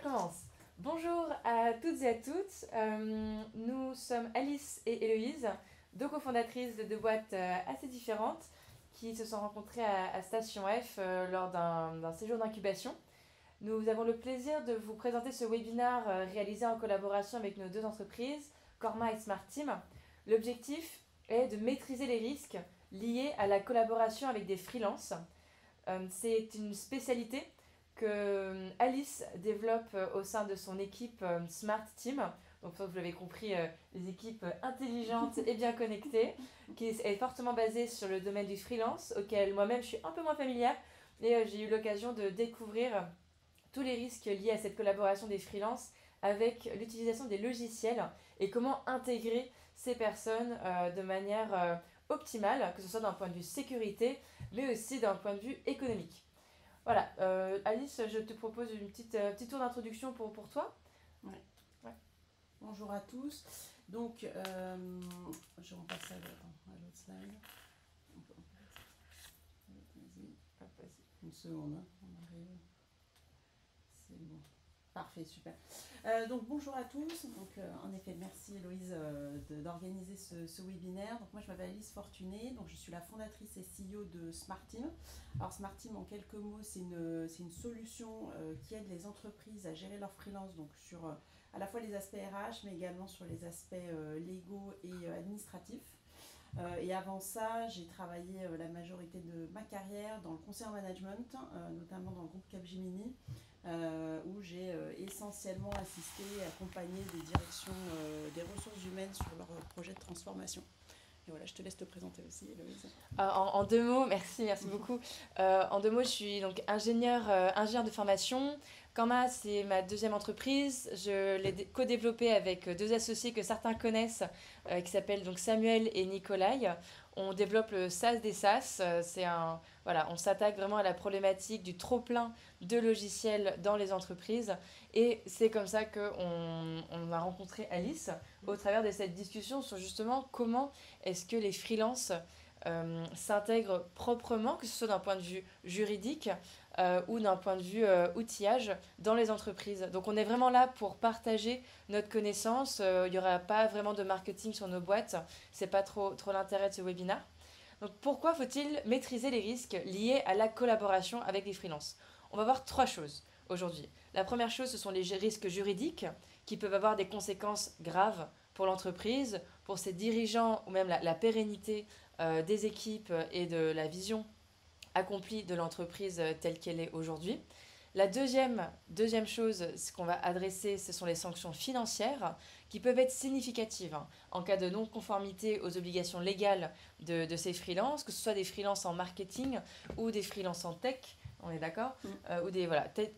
commence. Bonjour à toutes et à toutes. Nous sommes Alice et Héloïse, deux cofondatrices de deux boîtes assez différentes qui se sont rencontrées à Station F lors d'un séjour d'incubation. Nous avons le plaisir de vous présenter ce webinaire réalisé en collaboration avec nos deux entreprises, Korma et Smart Team. L'objectif est de maîtriser les risques liés à la collaboration avec des freelances. C'est une spécialité que Alice développe au sein de son équipe Smart Team. Donc, vous l'avez compris, les équipes intelligentes et bien connectées, qui est fortement basée sur le domaine du freelance, auquel moi-même je suis un peu moins familière. Et j'ai eu l'occasion de découvrir tous les risques liés à cette collaboration des freelances avec l'utilisation des logiciels et comment intégrer ces personnes de manière optimale, que ce soit d'un point de vue sécurité, mais aussi d'un point de vue économique. Voilà, Alice, je te propose une petite tour d'introduction pour toi. Ouais. Ouais. Bonjour à tous. Donc, je repasse à l'autre slide. Vas-y. Une seconde, hein. On arrive. C'est bon. Parfait, super. Donc bonjour à tous. Donc en effet, merci Héloïse d'organiser ce webinaire. Donc moi je m'appelle Alice Fortuné, donc je suis la fondatrice et CEO de Smart Team. Alors Smart Team en quelques mots, c'est une solution qui aide les entreprises à gérer leurs freelance, donc sur à la fois les aspects RH, mais également sur les aspects légaux et administratifs. Et avant ça, j'ai travaillé la majorité de ma carrière dans le conseil en management, notamment dans le groupe Capgemini, où j'ai essentiellement assisté et accompagné des directions des ressources humaines sur leurs projets de transformation. Et voilà, je te laisse te présenter aussi, Héloïse. En deux mots, merci beaucoup. En deux mots, je suis donc ingénieure de formation. Korma, c'est ma deuxième entreprise. Je l'ai co-développée avec deux associés que certains connaissent, qui s'appellent donc Samuel et Nikolai. On développe le SaaS des SaaS. Voilà, on s'attaque vraiment à la problématique du trop-plein de logiciels dans les entreprises. Et c'est comme ça qu'on a rencontré Alice au travers de cette discussion sur justement comment est-ce que les freelances s'intègrent proprement, que ce soit d'un point de vue juridique ou d'un point de vue outillage dans les entreprises. Donc on est vraiment là pour partager notre connaissance. Il n'y aura pas vraiment de marketing sur nos boîtes. C'est pas trop l'intérêt de ce webinaire. Donc pourquoi faut-il maîtriser les risques liés à la collaboration avec les freelances? On va voir trois choses aujourd'hui. La première chose, ce sont les risques juridiques qui peuvent avoir des conséquences graves pour l'entreprise, pour ses dirigeants ou même la pérennité des équipes et de la vision accomplie de l'entreprise telle qu'elle est aujourd'hui. La deuxième chose ce qu'on va adresser, ce sont les sanctions financières qui peuvent être significatives en cas de non-conformité aux obligations légales de ces freelances, que ce soit des freelances en marketing ou des freelances en tech, on est d'accord, ou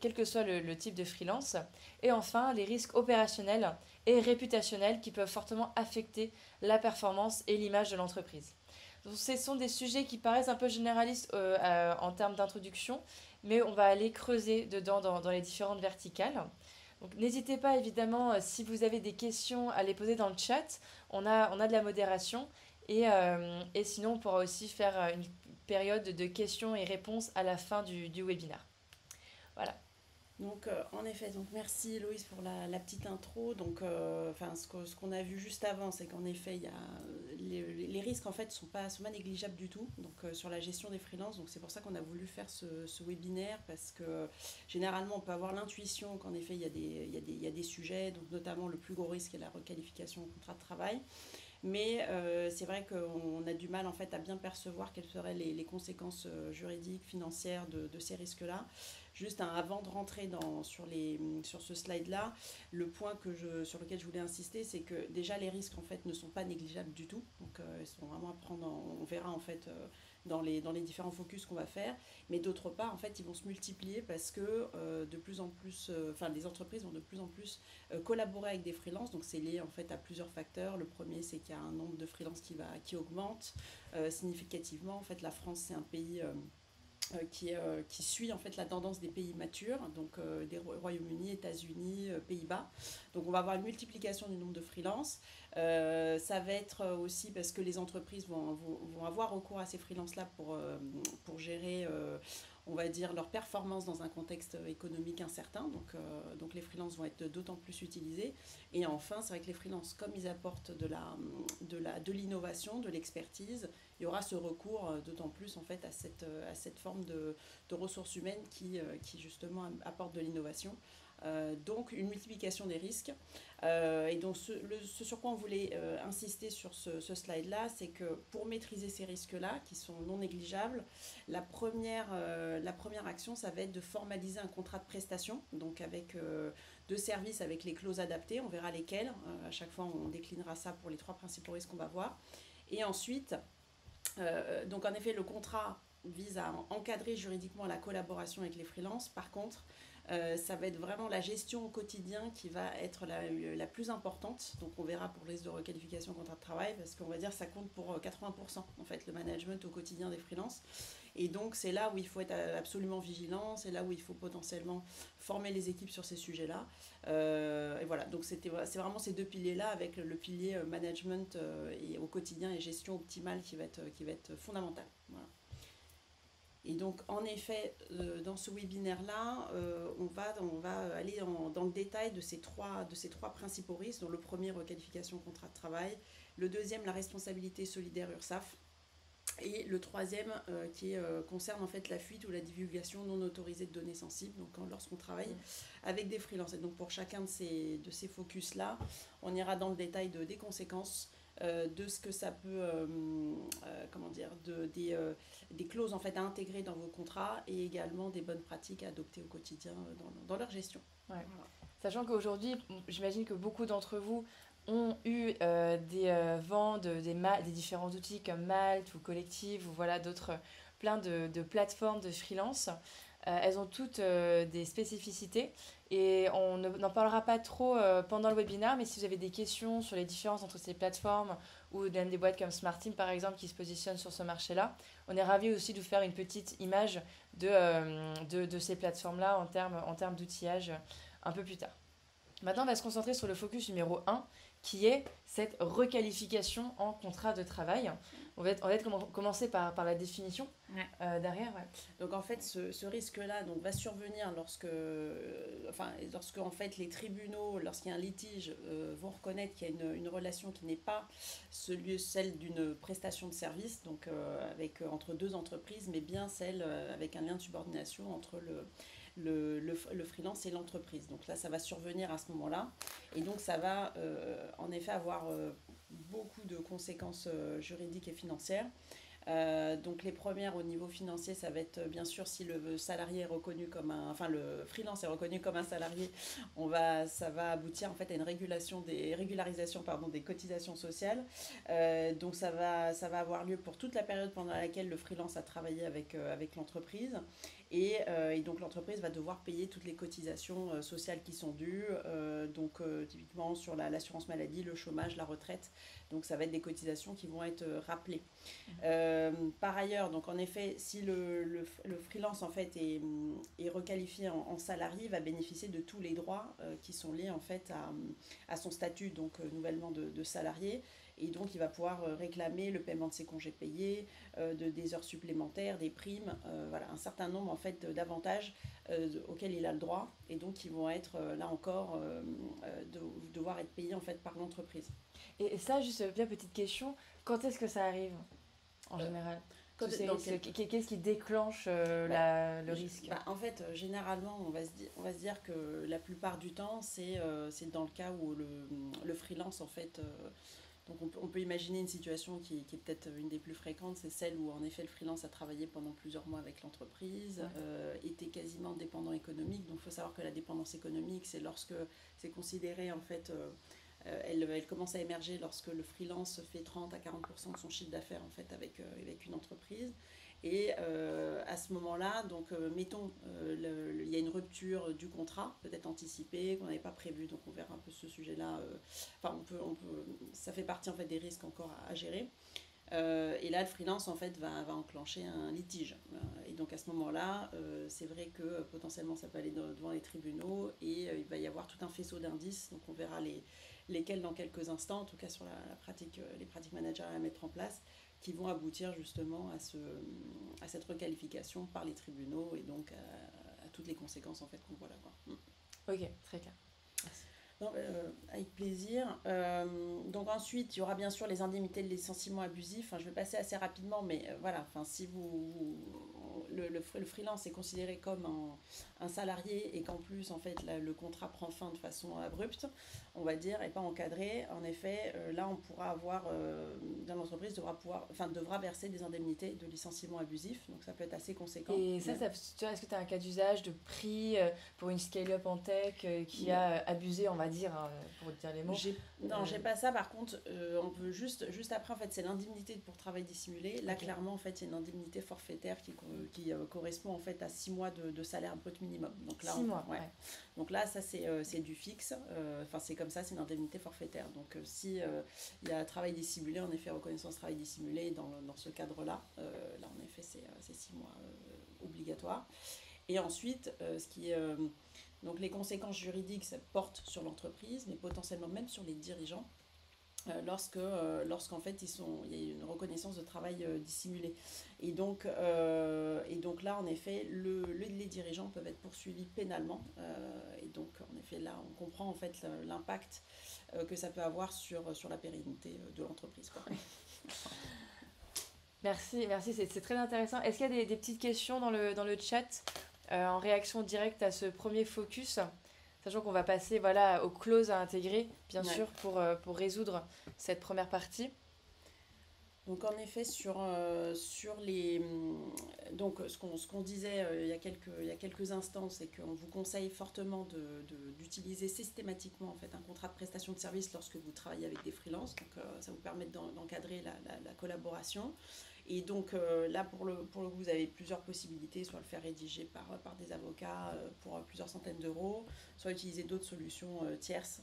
quel que soit le type de freelance. Et enfin, les risques opérationnels et réputationnels qui peuvent fortement affecter la performance et l'image de l'entreprise. Donc, ce sont des sujets qui paraissent un peu généralistes en termes d'introduction, mais on va aller creuser dedans dans les différentes verticales. Donc n'hésitez pas évidemment, si vous avez des questions, à les poser dans le chat. On a de la modération et sinon on pourra aussi faire une période de questions et réponses à la fin du webinaire. Voilà. Donc en effet, donc merci Héloïse pour la petite intro. Donc ce qu'on a vu juste avant, c'est qu'en effet il y a les risques en fait sont pas négligeables du tout. Donc sur la gestion des freelances, donc c'est pour ça qu'on a voulu faire ce webinaire, parce que généralement on peut avoir l'intuition qu'en effet il y a des sujets, donc notamment le plus gros risque est la requalification au contrat de travail. Mais c'est vrai qu'on a du mal en fait à bien percevoir quelles seraient les conséquences juridiques, financières de ces risques-là. Juste avant de rentrer sur ce slide-là, le point sur lequel je voulais insister, c'est que déjà les risques en fait ne sont pas négligeables du tout. Donc ils sont vraiment à prendre, on verra en fait dans les différents focus qu'on va faire. Mais d'autre part, en fait, ils vont se multiplier parce que de plus en plus, les entreprises vont de plus en plus collaborer avec des freelances. Donc c'est lié en fait à plusieurs facteurs. Le premier, c'est qu'il y a un nombre de freelances qui augmente significativement. En fait, la France, c'est un pays qui suit en fait la tendance des pays matures, donc des Royaume-Uni, États-Unis, Pays-Bas. Donc on va avoir une multiplication du nombre de freelances. Ça va être aussi parce que les entreprises vont avoir recours à ces freelances-là pour gérer on va dire, leur performance dans un contexte économique incertain. Donc les freelances vont être d'autant plus utilisés. Et enfin, c'est vrai que les freelances, comme ils apportent de l'innovation, de l'expertise, il y aura ce recours d'autant plus en fait à cette forme de ressources humaines qui justement apporte de l'innovation. Donc une multiplication des risques. Et donc ce sur quoi on voulait insister sur ce slide-là, c'est que pour maîtriser ces risques-là, qui sont non négligeables, la première action, ça va être de formaliser un contrat de prestation, donc avec deux services avec les clauses adaptées, on verra lesquelles. À chaque fois, on déclinera ça pour les trois principaux risques qu'on va voir. Et ensuite, donc en effet, le contrat vise à encadrer juridiquement la collaboration avec les freelances. Par contre, ça va être vraiment la gestion au quotidien qui va être la plus importante. Donc on verra pour le risque de requalification contrat de travail, parce qu'on va dire que ça compte pour 80% en fait, le management au quotidien des freelances. Et donc c'est là où il faut être absolument vigilant, c'est là où il faut potentiellement former les équipes sur ces sujets-là. Et voilà, donc c'est vraiment ces deux piliers-là, avec le pilier management et au quotidien et gestion optimale qui va être fondamental. Voilà. Et donc, en effet, dans ce webinaire-là, on va aller dans le détail de ces trois principaux risques, dont le premier, requalification contrat de travail, le deuxième, la responsabilité solidaire URSSAF, et le troisième qui concerne en fait la fuite ou la divulgation non autorisée de données sensibles, donc lorsqu'on travaille avec des freelances. Et donc, pour chacun de ces focus-là, on ira dans le détail des conséquences de ce que ça peut, comment dire, des clauses en fait à intégrer dans vos contrats, et également des bonnes pratiques à adopter au quotidien dans leur gestion. Ouais. Voilà. Sachant qu'aujourd'hui, j'imagine que beaucoup d'entre vous ont eu des vents des différents outils comme Malte ou Collective ou voilà d'autres, plein de plateformes de freelance. Elles ont toutes des spécificités et on n'en parlera pas trop pendant le webinaire, mais si vous avez des questions sur les différences entre ces plateformes ou même des boîtes comme SmartTeam par exemple qui se positionnent sur ce marché-là, on est ravis aussi de vous faire une petite image de ces plateformes-là en termes d'outillage un peu plus tard. Maintenant, on va se concentrer sur le focus numéro 1, qui est cette requalification en contrat de travail. On va commencer par la définition derrière. Ouais. Donc en fait, ce risque-là va survenir lorsque en fait, les tribunaux, lorsqu'il y a un litige, vont reconnaître qu'il y a une relation qui n'est pas celle d'une prestation de service, donc entre deux entreprises, mais bien celle avec un lien de subordination entre le freelance et l'entreprise. Donc là, ça va survenir à ce moment-là. Et donc, ça va en effet avoir beaucoup de conséquences juridiques et financières. Donc les premières au niveau financier, ça va être bien sûr si le salarié est reconnu comme le freelance est reconnu comme un salarié, ça va aboutir en fait à une régularisation des cotisations sociales. Donc ça va avoir lieu pour toute la période pendant laquelle le freelance a travaillé avec l'entreprise. Et donc l'entreprise va devoir payer toutes les cotisations sociales qui sont dues, typiquement sur l'assurance maladie, le chômage, la retraite. Donc ça va être des cotisations qui vont être rappelées. Par ailleurs, donc en effet, si le freelance en fait est requalifié en salarié, il va bénéficier de tous les droits qui sont liés en fait à son statut donc nouvellement de salarié. Et donc, il va pouvoir réclamer le paiement de ses congés payés, des heures supplémentaires, des primes, voilà, un certain nombre en fait, d'avantages auxquels il a le droit. Et donc, qui vont être, là encore, devoir être payés en fait, par l'entreprise. Et ça, juste bien petite question, quand est-ce que ça arrive en général qu'est-ce qui déclenche le risque? En fait, généralement, on va se dire que la plupart du temps, c'est dans le cas où le freelance, en fait... donc on peut imaginer une situation qui est peut-être une des plus fréquentes, c'est celle où en effet le freelance a travaillé pendant plusieurs mois avec l'entreprise, était quasiment dépendant économique. Donc il faut savoir que la dépendance économique, c'est lorsque c'est considéré en fait... elle commence à émerger lorsque le freelance fait 30 à 40% de son chiffre d'affaires en fait, avec une entreprise. Et à ce moment-là, donc mettons, il y a une rupture du contrat, peut-être anticipée, qu'on n'avait pas prévu, donc on verra un peu ce sujet-là. Ça fait partie en fait des risques encore à gérer. Et là, le freelance, en fait, va enclencher un litige. Et donc, à ce moment-là, c'est vrai que potentiellement, ça peut aller devant les tribunaux et il va y avoir tout un faisceau d'indices. Donc, on verra lesquels dans quelques instants, en tout cas sur la pratique, les pratiques managériales à mettre en place, qui vont aboutir justement à cette requalification par les tribunaux et donc à toutes les conséquences en fait qu'on voit là, quoi. Ok, très clair. Merci. Non, avec plaisir. Donc ensuite, il y aura bien sûr les indemnités de licenciement abusif. Enfin, je vais passer assez rapidement, mais voilà. Enfin, si le freelance est considéré comme un salarié et qu'en plus, en fait, le contrat prend fin de façon abrupte, on va dire, et pas encadré, en effet, là, on pourra avoir, l'entreprise devra verser des indemnités de licenciement abusif. Donc ça peut être assez conséquent. Et ça, tu vois, est-ce que tu as un cas d'usage de prix pour une scale-up en tech qui a abusé, on va dire, pour dire les mots? Non, j'ai pas ça. Par contre, on peut juste après, en fait, c'est l'indemnité pour travail dissimulé. Là, Ok. clairement, en fait, c'est une indemnité forfaitaire qui correspond en fait à 6 mois de salaire brut minimum. Donc là, 6 mois, ouais. ouais. Donc là, ça, c'est du fixe. Enfin, c'est comme ça, c'est une indemnité forfaitaire. Donc, si il y a travail dissimulé, en effet, reconnaissance travail dissimulé, dans ce cadre-là, là, en effet, c'est 6 mois obligatoires. Et ensuite, donc les conséquences juridiques, ça porte sur l'entreprise, mais potentiellement même sur les dirigeants, lorsqu'en fait il y a une reconnaissance de travail dissimulé. Et donc là, en effet, les dirigeants peuvent être poursuivis pénalement. Et donc, en effet, là, on comprend en fait l'impact que ça peut avoir sur la pérennité de l'entreprise, quoi. Merci, merci, c'est très intéressant. Est-ce qu'il y a des petites questions dans le chat en réaction directe à ce premier focus, sachant qu'on va passer voilà, aux clauses à intégrer, bien Ouais. sûr, pour résoudre cette première partie. Donc en effet sur les donc ce qu'on disait il y a quelques instants, c'est qu'on vous conseille fortement d'utiliser systématiquement en fait un contrat de prestation de service lorsque vous travaillez avec des freelances. Donc ça vous permet d'encadrer la collaboration. Et donc là pour le coup, vous avez plusieurs possibilités, soit le faire rédiger par des avocats pour plusieurs centaines d'euros, soit utiliser d'autres solutions tierces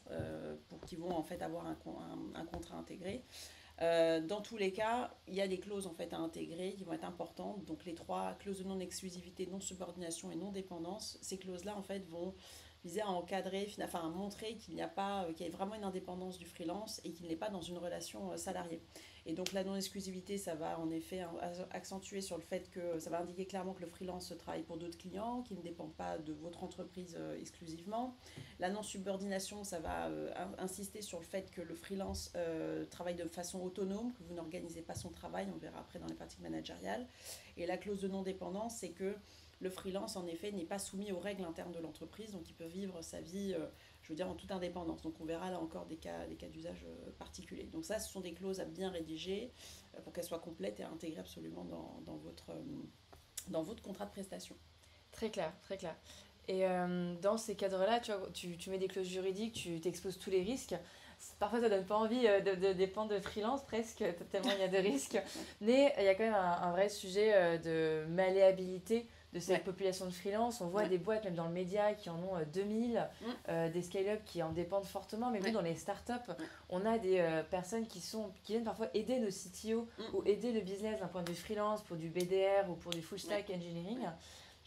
qui vont en fait avoir un contrat intégré. Dans tous les cas, il y a des clauses en fait à intégrer qui vont être importantes. Donc les 3 clauses de non-exclusivité, non-subordination et non-dépendance, ces clauses-là en fait vont viser à encadrer, enfin à montrer qu'il y a vraiment une indépendance du freelance et qu'il n'est pas dans une relation salariée. Et donc la non-exclusivité, ça va en effet accentuer sur le fait que ça va indiquer clairement que le freelance travaille pour d'autres clients, qui ne dépendent pas de votre entreprise exclusivement. La non-subordination, ça va insister sur le fait que le freelance travaille de façon autonome, que vous n'organisez pas son travail, on verra après dans les pratiques managériales. Et la clause de non-dépendance, c'est que le freelance, en effet, n'est pas soumis aux règles internes de l'entreprise, donc il peut vivre sa vie, je veux dire, en toute indépendance. Donc on verra là encore des cas d'usage particuliers. Donc ça, ce sont des clauses à bien rédiger pour qu'elles soient complètes et à intégrer absolument dans votre contrat de prestation. Très clair, très clair. Et dans ces cadres-là, tu mets des clauses juridiques, tu t'exposes tous les risques. Parfois, ça donne pas envie de dépendre de freelance, presque, tellement il y a de risques. Mais il y a quand même un vrai sujet de malléabilité de cette population de freelance. On voit des boîtes, même dans le média, qui en ont 2000, des scale-up qui en dépendent fortement. Mais même dans les startups, on a des personnes qui viennent parfois aider nos CTO ou aider le business d'un point de vue freelance pour du BDR ou pour du full stack engineering.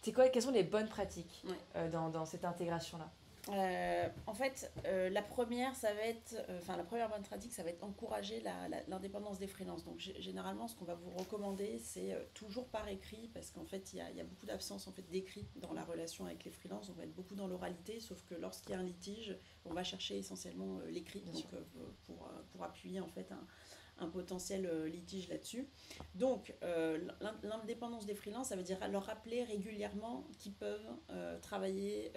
Quelles sont les bonnes pratiques dans cette intégration-là? En fait, la première bonne pratique, ça va être encourager l'indépendance des freelances. Donc généralement, ce qu'on va vous recommander, c'est toujours par écrit, parce qu'en fait, il y a beaucoup d'absence en fait, d'écrit dans la relation avec les freelances. On va être beaucoup dans l'oralité, sauf que lorsqu'il y a un litige, on va chercher essentiellement l'écrit, pour appuyer en fait un potentiel litige là-dessus. Donc, l'indépendance des freelances, ça veut dire leur rappeler régulièrement qu'ils peuvent travailler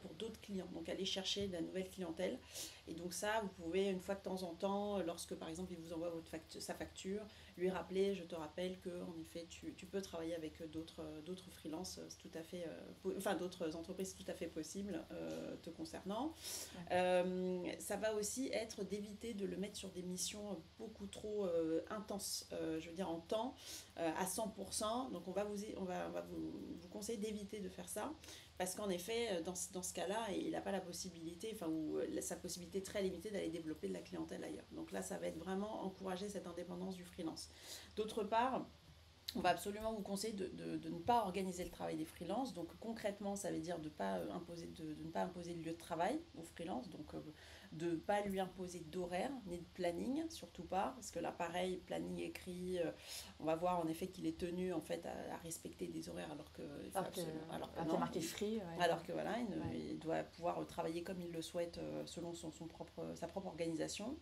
pour d'autres clients, donc aller chercher de la nouvelle clientèle. Et donc ça, vous pouvez une fois de temps en temps, lorsque par exemple il vous envoie sa facture, lui rappeler, je te rappelle que en effet tu peux travailler avec d'autres freelances, c'est tout à fait, d'autres entreprises tout à fait possibles te concernant. Ça va aussi être d'éviter de le mettre sur des missions mission beaucoup trop intense, je veux dire en temps, à 100%. Donc on va vous conseiller d'éviter de faire ça. Parce qu'en effet, dans ce cas-là, il n'a pas la possibilité, enfin, ou sa possibilité très limitée d'aller développer de la clientèle ailleurs. Donc là, ça va être vraiment encourager cette indépendance du freelance. D'autre part, on va absolument vous conseiller de ne pas organiser le travail des freelances. Donc concrètement, ça veut dire de ne pas imposer de lieu de travail aux freelances. Donc de ne pas lui imposer d'horaire ni de planning, surtout pas. Parce que là, pareil, planning écrit, on va voir en effet qu'il est tenu en fait à respecter des horaires alors que il non. marqué free. Ouais. Alors que voilà, Ouais. il doit pouvoir travailler comme il le souhaite selon sa propre organisation.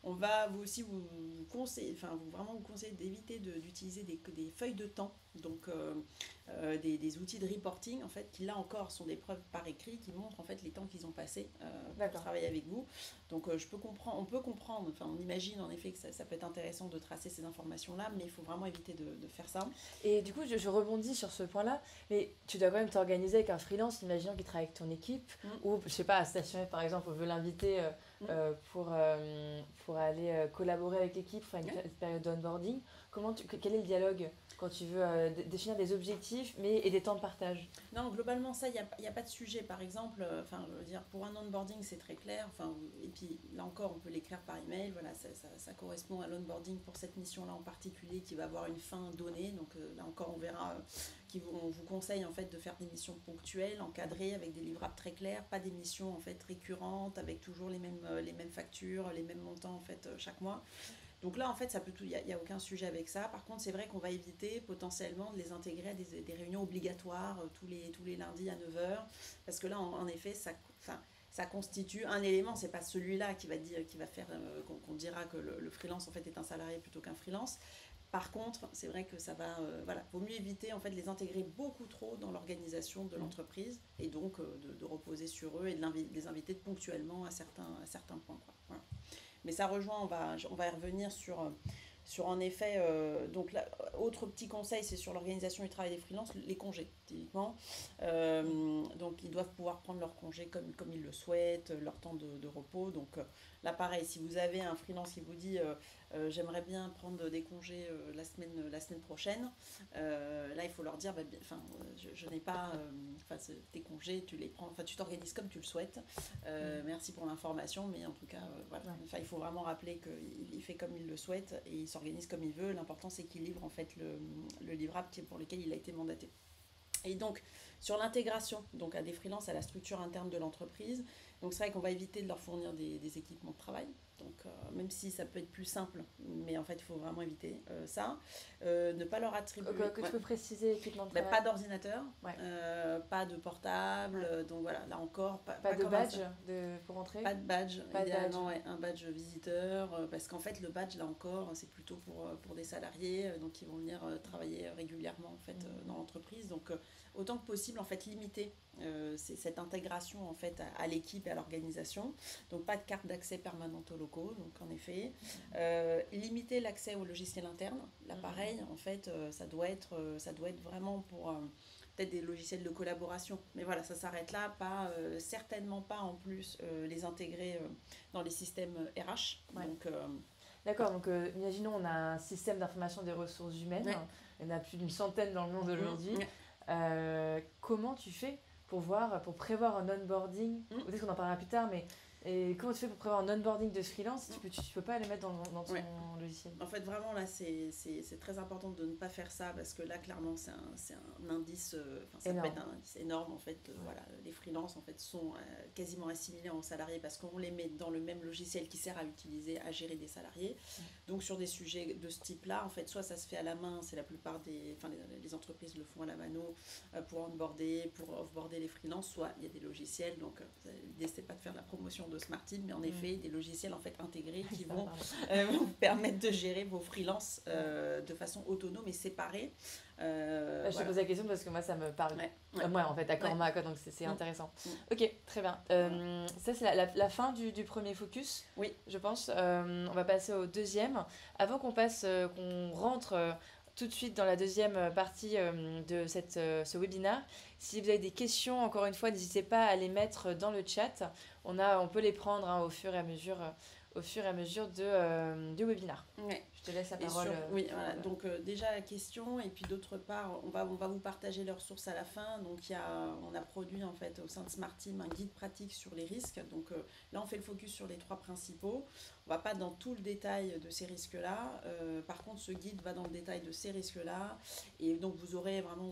On va vous conseiller, enfin vraiment vous conseiller d'éviter d'utiliser des feuilles de temps, donc des outils de reporting en fait, qui là encore sont des preuves par écrit qui montrent en fait les temps qu'ils ont passés pour travailler avec vous. Donc on peut comprendre, enfin on imagine en effet que ça peut être intéressant de tracer ces informations-là, mais il faut vraiment éviter de faire ça. Et du coup, je rebondis sur ce point-là, mais tu dois quand même t'organiser avec un freelance, imaginons qu'il travaille avec ton équipe, ou je sais pas, à stationner par exemple, on veut l'inviter pour aller collaborer avec l'équipe, faire une période d'onboarding. Quel est le dialogue quand tu veux définir des objectifs et des temps de partage? Non, globalement, ça, y a pas de sujet. Par exemple, enfin, je veux dire, pour un onboarding, c'est très clair. Enfin, et puis, là encore, on peut l'écrire par email. Voilà, ça correspond à l'onboarding pour cette mission-là en particulier qui va avoir une fin donnée. Donc, là encore, on verra on vous conseille en fait de faire des missions ponctuelles, encadrées, avec des livrables très clairs, pas des missions en fait récurrentes, avec toujours les mêmes factures, les mêmes montants en fait chaque mois. Donc là, en fait, ça peut tout, il y a aucun sujet avec ça. Par contre, c'est vrai qu'on va éviter potentiellement de les intégrer à des réunions obligatoires tous les lundis à 9h. Parce que là, en effet, ça constitue un élément. C'est pas celui-là qui va faire qu'on dira que le freelance, en fait, est un salarié plutôt qu'un freelance. Par contre, c'est vrai que ça va, voilà, vaut mieux éviter en fait de les intégrer beaucoup trop dans l'organisation de l'entreprise et donc de reposer sur eux et de les inviter ponctuellement à certains points, quoi. Voilà. Mais ça rejoint, on va y revenir sur en effet, donc là, autre petit conseil, c'est sur l'organisation du travail des freelances, les congés, typiquement. Donc ils doivent pouvoir prendre leurs congés comme ils le souhaitent, leur temps de repos. Donc là, pareil, si vous avez un freelance qui vous dit j'aimerais bien prendre des congés la semaine prochaine, là, il faut leur dire je n'ai pas, tes congés, tu les prends, enfin, tu t'organises comme tu le souhaites. Merci pour l'information, mais en tout cas, voilà. Ouais. Enfin, il faut vraiment rappeler qu'il fait comme il le souhaite et il s'organise comme il veut. L'important, c'est qu'il livre en fait le livrable pour lequel il a été mandaté. Et donc, sur l'intégration donc à des freelances à la structure interne de l'entreprise, donc c'est vrai qu'on va éviter de leur fournir des équipements de travail. Donc, même si ça peut être plus simple, mais en fait, il faut vraiment éviter ça. Ne pas leur attribuer. Tu peux préciser équipement de travail? Pas d'ordinateur, Ouais. pas de portable. Donc voilà, là encore, pas de badge pour entrer? Pas de badge, Pas idéalement, ouais, un badge visiteur, parce qu'en fait, le badge, là encore, c'est plutôt pour des salariés, donc ils vont venir travailler régulièrement en fait, dans l'entreprise. Donc, autant que possible, en fait, limiter cette intégration en fait, à l'équipe et à l'organisation. Donc, pas de carte d'accès permanente aux locaux, donc en effet. Limiter l'accès aux logiciels internes. Là, pareil, en fait, ça doit être vraiment pour... peut-être des logiciels de collaboration, mais voilà, ça s'arrête là, certainement pas en plus les intégrer dans les systèmes RH. Ouais. Donc, D'accord, donc imaginons on a un système d'information des ressources humaines, ouais. Il y en a plus d'une centaine dans le monde aujourd'hui. Comment tu fais pour prévoir un onboarding, peut-être qu'on en parlera plus tard, mais comment tu fais pour prévoir un onboarding de freelance si tu peux pas les mettre dans ton logiciel? En fait, vraiment, là, c'est très important de ne pas faire ça parce que là, clairement, c'est un indice, ça peut être un indice énorme. En fait, voilà, les freelances, en fait, sont quasiment assimilés en salariés parce qu'on les met dans le même logiciel qui sert à gérer des salariés. Donc, sur des sujets de ce type-là, en fait, soit ça se fait à la main, c'est la plupart les entreprises le font à la mano pour onboarder, pour offboarder les freelances, soit il y a des logiciels. Donc, l'idée, c'est pas de faire de la promotion de Smart Team, mais en effet, des logiciels en fait intégrés qui vont vous permettre de gérer vos freelances de façon autonome et séparée. Je te pose la question parce que moi ça me parle. Moi en fait à Corma, donc c'est intéressant. Ok, très bien. Ça c'est la fin du premier focus. Oui. Je pense. On va passer au deuxième. Avant qu'on rentre tout de suite dans la deuxième partie de ce webinaire. Si vous avez des questions, encore une fois, n'hésitez pas à les mettre dans le chat. On peut les prendre au fur et à mesure au fur et à mesure du webinaire. Ouais. Je te laisse la parole. Oui, voilà. Donc déjà la question, et puis d'autre part, on va vous partager les ressources à la fin. Donc on a produit en fait au sein de Smart Team un guide pratique sur les risques. Donc là on fait le focus sur les 3 principaux. On va pas dans tout le détail de ces risques-là. Par contre, ce guide va dans le détail de ces risques-là. Et donc vous aurez vraiment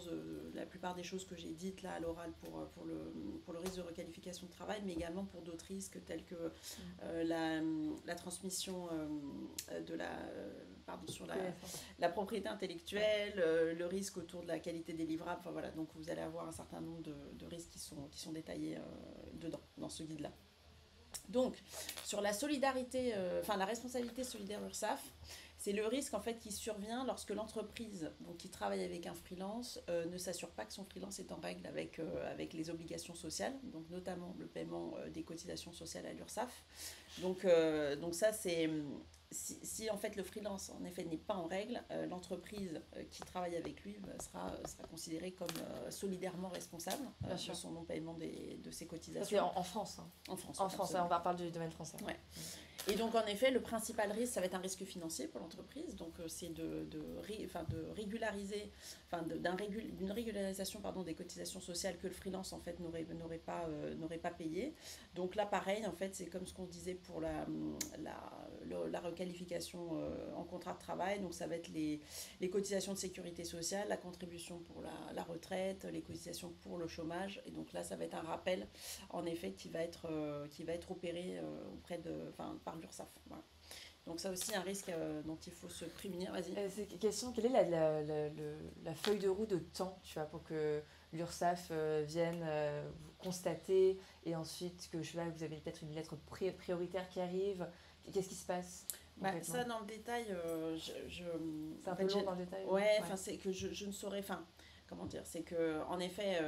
la plupart des choses que j'ai dites là à l'oral pour le risque de requalification de travail, mais également pour d'autres risques tels que la transmission de sur la propriété intellectuelle, le risque autour de la qualité des livrables. Enfin, voilà, donc vous allez avoir un certain nombre de risques qui sont détaillés dans ce guide-là. Donc, sur la solidarité, la responsabilité solidaire URSSAF, c'est le risque en fait qui survient lorsque l'entreprise qui travaille avec un freelance ne s'assure pas que son freelance est en règle avec les obligations sociales, donc notamment le paiement des cotisations sociales à l'URSSAF. Donc ça c'est si en fait le freelance en effet n'est pas en règle, l'entreprise qui travaille avec lui sera considérée comme solidairement responsable de son non-paiement de ses cotisations. Ça, c'est en France. Hein. En France. En France, on va parler du domaine français. Ouais. Et donc en effet, le principal risque, ça va être un risque financier pour l'entreprise. Donc c'est de régulariser, d'une régularisation des cotisations sociales que le freelance en fait n'aurait pas payé. Donc là pareil, en fait, c'est comme ce qu'on disait pour la requalification en contrat de travail. Donc ça va être les cotisations de sécurité sociale, la contribution pour la retraite, les cotisations pour le chômage. Et donc là, ça va être un rappel en effet qui va être opéré par l'URSSAF. Voilà. Donc ça aussi un risque dont il faut se prémunir. Vas-y. C'est une question, quelle est la feuille de route de temps, tu vois, pour que l'URSSAF vienne vous constater et ensuite que vous avez peut-être une lettre prioritaire qui arrive. Qu'est-ce qui se passe? Ça dans le détail, c'est un peu long dans le détail. Ouais. C'est que je ne saurais. Comment dire? C'est que en effet,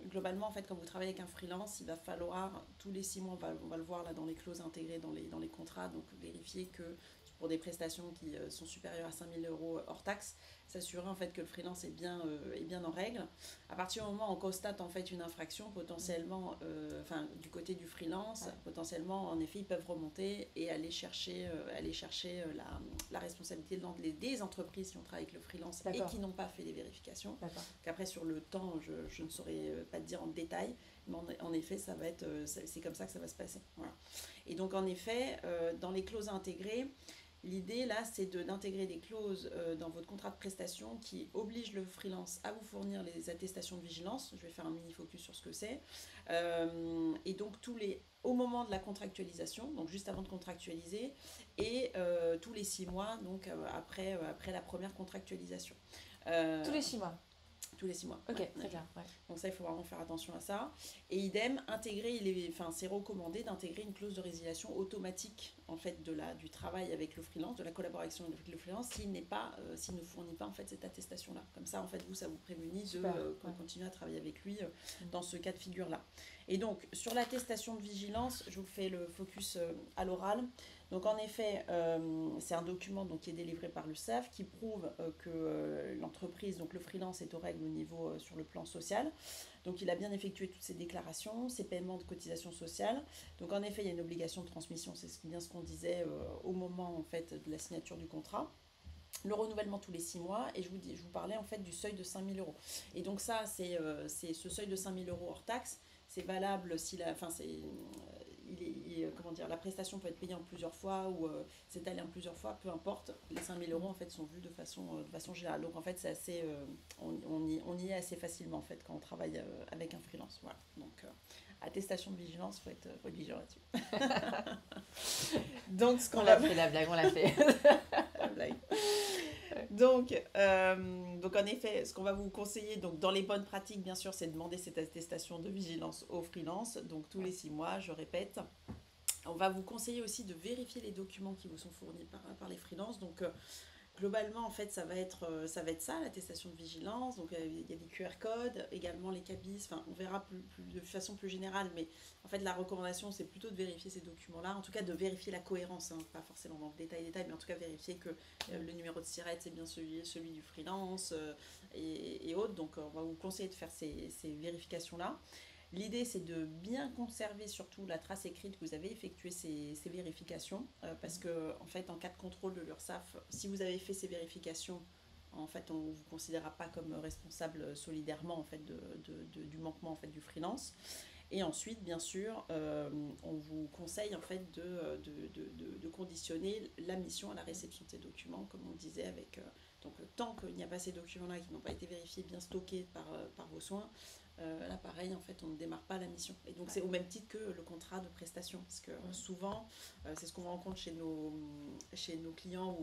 globalement, en fait, quand vous travaillez avec un freelance, il va falloir, tous les 6 mois, on va le voir là dans les clauses intégrées dans les contrats, donc vérifier que pour des prestations qui sont supérieures à 5 000 € hors taxe, s'assurer en fait que le freelance est bien en règle. À partir du moment où on constate en fait une infraction, potentiellement, du côté du freelance, potentiellement, en effet, ils peuvent remonter et aller chercher la responsabilité des entreprises qui ont travaillé avec le freelance et qui n'ont pas fait les vérifications. Qu'après, sur le temps, je ne saurais pas te dire en détail, mais en effet, ça va être, c'est comme ça que ça va se passer. Voilà. Et donc, en effet, dans les clauses intégrées, l'idée là, c'est d'intégrer des clauses dans votre contrat de prestation qui obligent le freelance à vous fournir les attestations de vigilance. Je vais faire un mini focus sur ce que c'est. Et donc au moment de la contractualisation, donc juste avant de contractualiser, et tous les 6 mois, donc après la première contractualisation. Tous les 6 mois. Tous les 6 mois. Ok, très clair. Ouais. Donc ça, il faut vraiment faire attention à ça. Et idem, c'est recommandé d'intégrer une clause de résiliation automatique en fait du travail avec le freelance, de la collaboration avec le freelance, s'il ne fournit pas en fait cette attestation-là. Comme ça, en fait, ça vous prémunit de continuer à travailler avec lui dans ce cas de figure-là. Et donc, sur l'attestation de vigilance, je vous fais le focus à l'oral. Donc en effet, c'est un document qui est délivré par l'URSSAF qui prouve que l'entreprise, donc le freelance, est aux règles au niveau sur le plan social. Donc il a bien effectué toutes ses déclarations, ses paiements de cotisations sociales. Donc en effet, il y a une obligation de transmission, c'est bien ce qu'on disait au moment en fait de la signature du contrat. Le renouvellement tous les 6 mois, et je vous parlais en fait du seuil de 5 000 €. Et donc ça, c'est ce seuil de 5 000 € hors taxe, c'est valable si la prestation peut être payée en plusieurs fois ou s'étaler en plusieurs fois, peu importe. Les 5 000 € en fait sont vus de façon générale. Donc en fait c'est assez, on y est assez facilement en fait quand on travaille avec un freelance. Voilà. Donc attestation de vigilance, faut être vigilant là-dessus. Donc on l'a fait la blague, on l'a fait. La blague. Donc en effet, ce qu'on va vous conseiller, donc dans les bonnes pratiques, bien sûr, c'est de demander cette attestation de vigilance au freelance, donc tous les 6 mois, je répète. On va vous conseiller aussi de vérifier les documents qui vous sont fournis par les freelances. Donc globalement, en fait, ça va être ça, l'attestation de vigilance. Donc il y a des QR codes, également les cabis. Enfin, on verra de façon plus générale, mais en fait, la recommandation, c'est plutôt de vérifier ces documents-là. En tout cas, de vérifier la cohérence, pas forcément dans le détail, mais en tout cas, vérifier que le numéro de SIRET, c'est bien celui du freelance et autres. Donc, on va vous conseiller de faire ces vérifications-là. L'idée, c'est de bien conserver surtout la trace écrite que vous avez effectué ces vérifications, parce que en fait, en cas de contrôle de l'URSSAF, si vous avez fait ces vérifications, en fait, on ne vous considérera pas comme responsable solidairement en fait, du manquement en fait, du freelance. Et ensuite, bien sûr, on vous conseille en fait de conditionner la mission à la réception de ces documents, comme on disait, avec donc tant qu'il n'y a pas ces documents-là qui n'ont pas été vérifiés, bien stockés par vos soins, là pareil, en fait, on ne démarre pas la mission. Et donc c'est au même titre que le contrat de prestation, parce que souvent, c'est ce qu'on rencontre chez nos clients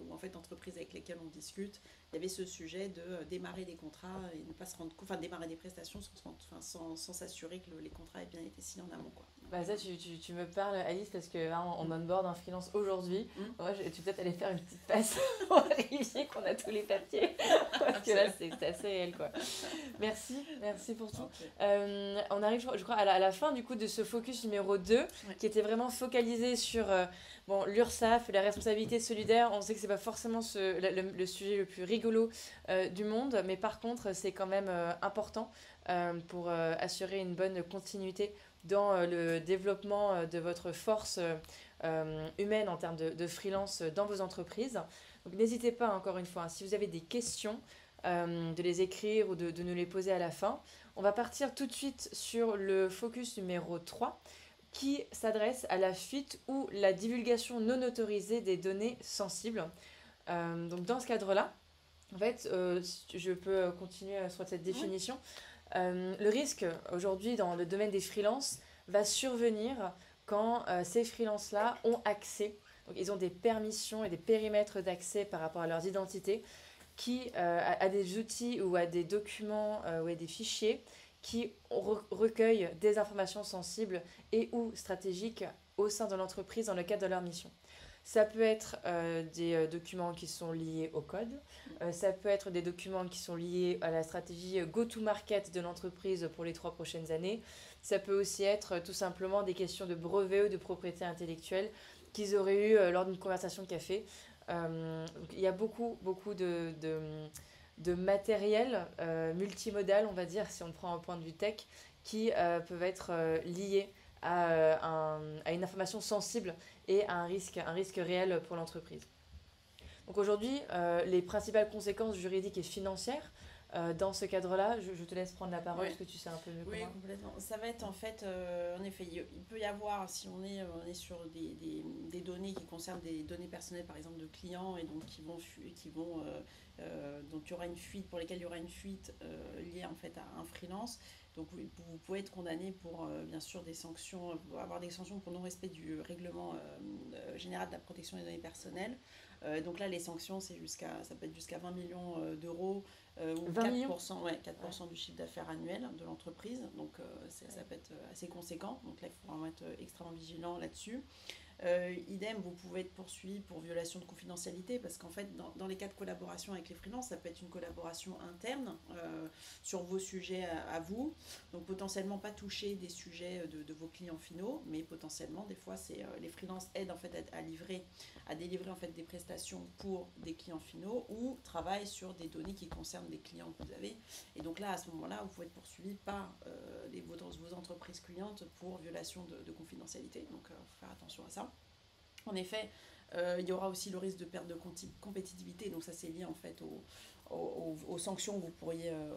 ou en fait entreprises avec lesquelles on discute. Il y avait ce sujet de démarrer des contrats et ne pas se rendre compte, enfin démarrer des prestations sans s'assurer que les contrats aient bien été signés en amont, quoi. Bah ça, tu me parles, Alice, parce que là, on onboard un freelance aujourd'hui. Moi, tu peux peut-être aller faire une petite passe pour vérifier qu'on a tous les papiers. Parce que là, c'est assez réel, quoi. Merci pour tout. Okay. On arrive, je crois, à la fin du coup de ce focus numéro 2, qui était vraiment focalisé sur l'URSSAF, la responsabilité solidaire. On sait que c'est pas forcément le sujet le plus rigolo du monde, mais par contre, c'est quand même important pour assurer une bonne continuité dans le développement de votre force humaine en termes de freelance dans vos entreprises. Donc n'hésitez pas, encore une fois, si vous avez des questions, de les écrire ou de nous les poser à la fin. On va partir tout de suite sur le focus numéro 3 qui s'adresse à la fuite ou la divulgation non autorisée des données sensibles. Donc dans ce cadre-là, en fait, je peux continuer sur cette définition. Le risque aujourd'hui dans le domaine des freelances va survenir quand ces freelances-là ont accès, donc ils ont des permissions et des périmètres d'accès par rapport à leurs identités, à des outils ou à des documents ou à des fichiers qui recueillent des informations sensibles et ou stratégiques au sein de l'entreprise dans le cadre de leur mission. Ça peut être des documents qui sont liés au code, ça peut être des documents qui sont liés à la stratégie go-to-market de l'entreprise pour les 3 prochaines années. Ça peut aussi être tout simplement des questions de brevet ou de propriété intellectuelle qu'ils auraient eu lors d'une conversation de café. Il y a beaucoup de matériel multimodal, on va dire, si on prend un point de vue tech, qui peuvent être liés à une information sensible et à un risque réel pour l'entreprise. Donc aujourd'hui, les principales conséquences juridiques et financières dans ce cadre-là, je te laisse prendre la parole parce que tu sais un peu mieux comment. Oui, complètement. Ça va être en fait, en effet, il peut y avoir, si on est sur des données qui concernent des données personnelles, par exemple de clients, et donc donc il y aura une fuite, pour lesquelles il y aura une fuite liée en fait à un freelance. Donc vous pouvez être condamné pour bien sûr des sanctions, avoir des sanctions pour non-respect du règlement général de la protection des données personnelles. Donc là les sanctions ça peut être jusqu'à 20 millions d'euros ou 4%, 4% du chiffre d'affaires annuel de l'entreprise. Donc ça peut être assez conséquent. Donc là il faut vraiment être extrêmement vigilant là-dessus. Idem, vous pouvez être poursuivi pour violation de confidentialité parce qu'en fait, dans les cas de collaboration avec les freelances, ça peut être une collaboration interne sur vos sujets à vous. Donc potentiellement pas toucher des sujets de vos clients finaux, mais potentiellement des fois les freelances aident en fait à délivrer en fait des prestations pour des clients finaux ou travaillent sur des données qui concernent des clients que vous avez. Et donc là, à ce moment-là, vous pouvez être poursuivi par vos entreprises clientes pour violation de confidentialité. Donc il faut faire attention à ça. En effet, il y aura aussi le risque de perte de compétitivité, donc ça c'est lié en fait aux sanctions